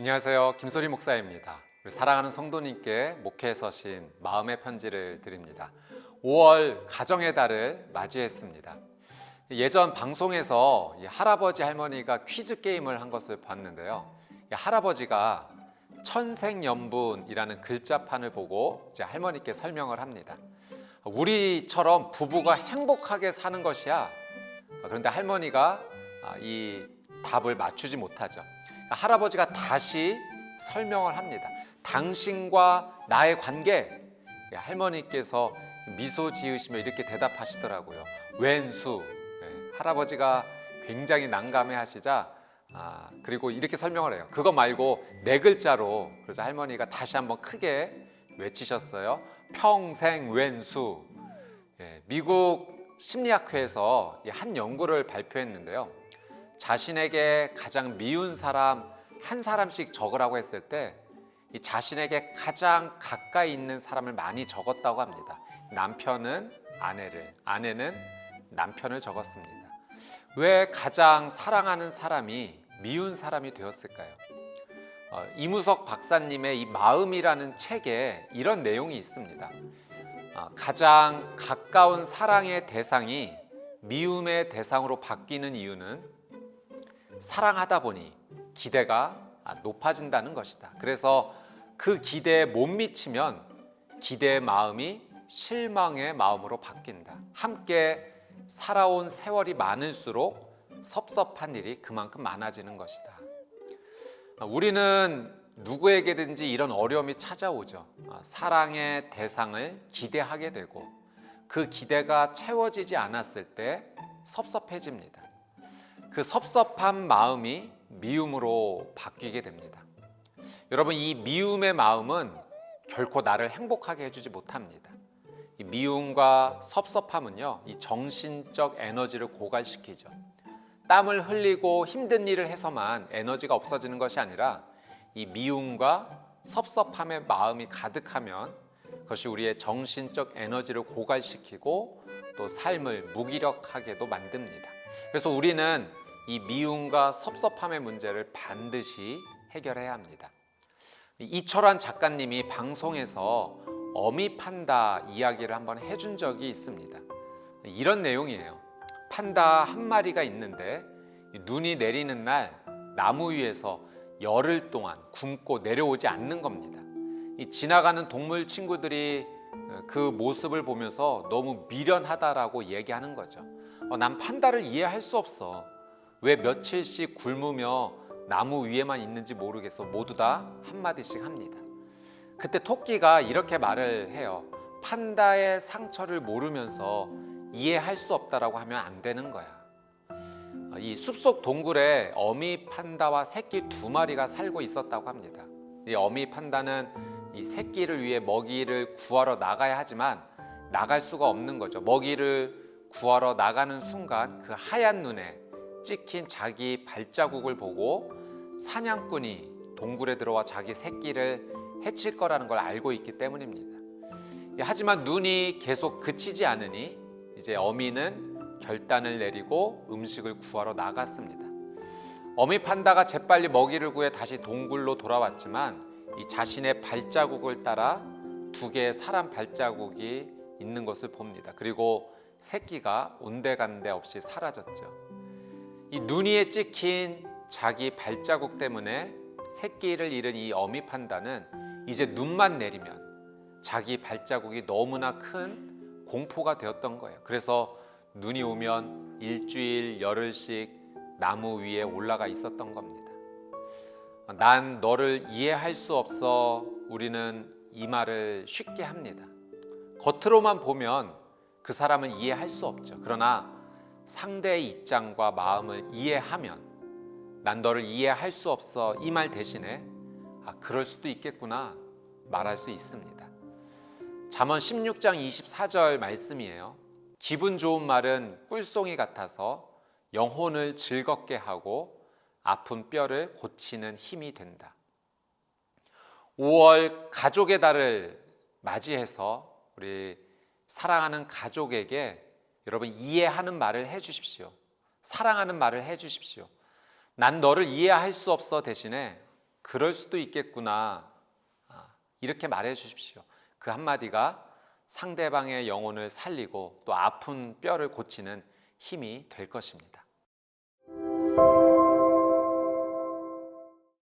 안녕하세요. 김소리 목사입니다. 우리 사랑하는 성도님께 목회에 서신 마음의 편지를 드립니다. 5월 가정의 달을 맞이했습니다. 예전 방송에서 할아버지 할머니가 퀴즈 게임을 한 것을 봤는데요. 할아버지가 천생연분이라는 글자판을 보고 이제 할머니께 설명을 합니다. 우리처럼 부부가 행복하게 사는 것이야. 그런데 할머니가 이 답을 맞추지 못하죠. 할아버지가 다시 설명을 합니다. 당신과 나의 관계. 할머니께서 미소 지으시며 이렇게 대답하시더라고요. 왼수. 할아버지가 굉장히 난감해 하시자 그리고 이렇게 설명을 해요. 그거 말고 네 글자로. 그래서 할머니가 다시 한번 크게 외치셨어요. 평생 왼수. 미국 심리학회에서 한 연구를 발표했는데요. 자신에게 가장 미운 사람 한 사람씩 적으라고 했을 때 이 자신에게 가장 가까이 있는 사람을 많이 적었다고 합니다. 남편은 아내를, 아내는 남편을 적었습니다. 왜 가장 사랑하는 사람이 미운 사람이 되었을까요? 이무석 박사님의 이 마음이라는 책에 이런 내용이 있습니다. 가장 가까운 사랑의 대상이 미움의 대상으로 바뀌는 이유는 사랑하다 보니 기대가 높아진다는 것이다. 그래서 그 기대에 못 미치면 기대의 마음이 실망의 마음으로 바뀐다. 함께 살아온 세월이 많을수록 섭섭한 일이 그만큼 많아지는 것이다. 우리는 누구에게든지 이런 어려움이 찾아오죠. 사랑의 대상을 기대하게 되고 그 기대가 채워지지 않았을 때 섭섭해집니다. 그 섭섭한 마음이 미움으로 바뀌게 됩니다. 여러분, 이 미움의 마음은 결코 나를 행복하게 해주지 못합니다. 이 미움과 섭섭함은요, 이 정신적 에너지를 고갈시키죠. 땀을 흘리고 힘든 일을 해서만 에너지가 없어지는 것이 아니라 이 미움과 섭섭함의 마음이 가득하면 그것이 우리의 정신적 에너지를 고갈시키고 또 삶을 무기력하게도 만듭니다. 그래서 우리는 이 미움과 섭섭함의 문제를 반드시 해결해야 합니다. 이철환 작가님이 방송에서 어미 판다 이야기를 한번 해준 적이 있습니다. 이런 내용이에요. 판다 한 마리가 있는데 눈이 내리는 날 나무 위에서 열흘 동안 굶고 내려오지 않는 겁니다. 이 지나가는 동물 친구들이 그 모습을 보면서 너무 미련하다라고 얘기하는 거죠. 난 판다를 이해할 수 없어. 왜 며칠씩 굶으며 나무 위에만 있는지 모르겠어. 모두 다 한마디씩 합니다. 그때 토끼가 이렇게 말을 해요. 판다의 상처를 모르면서 이해할 수 없다라고 하면 안 되는 거야. 이 숲속 동굴에 어미 판다와 새끼 2마리가 살고 있었다고 합니다. 이 어미 판다는 이 새끼를 위해 먹이를 구하러 나가야 하지만 나갈 수가 없는 거죠. 먹이를 구하러 나가는 순간 그 하얀 눈에 찍힌 자기 발자국을 보고 사냥꾼이 동굴에 들어와 자기 새끼를 해칠 거라는 걸 알고 있기 때문입니다. 하지만 눈이 계속 그치지 않으니 이제 어미는 결단을 내리고 음식을 구하러 나갔습니다. 어미 판다가 재빨리 먹이를 구해 다시 동굴로 돌아왔지만 이 자신의 발자국을 따라 2개의 사람 발자국이 있는 것을 봅니다. 그리고 새끼가 온데간데 없이 사라졌죠. 이 눈 위에 찍힌 자기 발자국 때문에 새끼를 잃은 이 어미 판다는 이제 눈만 내리면 자기 발자국이 너무나 큰 공포가 되었던 거예요. 그래서 눈이 오면 일주일, 열흘씩 나무 위에 올라가 있었던 겁니다. 난 너를 이해할 수 없어. 우리는 이 말을 쉽게 합니다. 겉으로만 보면 그 사람을 이해할 수 없죠. 그러나 상대의 입장과 마음을 이해하면 난 너를 이해할 수 없어. 이 말 대신에 그럴 수도 있겠구나 말할 수 있습니다. 잠언 16장 24절 말씀이에요. 기분 좋은 말은 꿀송이 같아서 영혼을 즐겁게 하고 아픈 뼈를 고치는 힘이 된다. 5월 가족의 달을 맞이해서 우리 사랑하는 가족에게 여러분 이해하는 말을 해주십시오. 사랑하는 말을 해주십시오. 난 너를 이해할 수 없어 대신에 그럴 수도 있겠구나. 이렇게 말해 주십시오. 그 한마디가 상대방의 영혼을 살리고 또 아픈 뼈를 고치는 힘이 될 것입니다.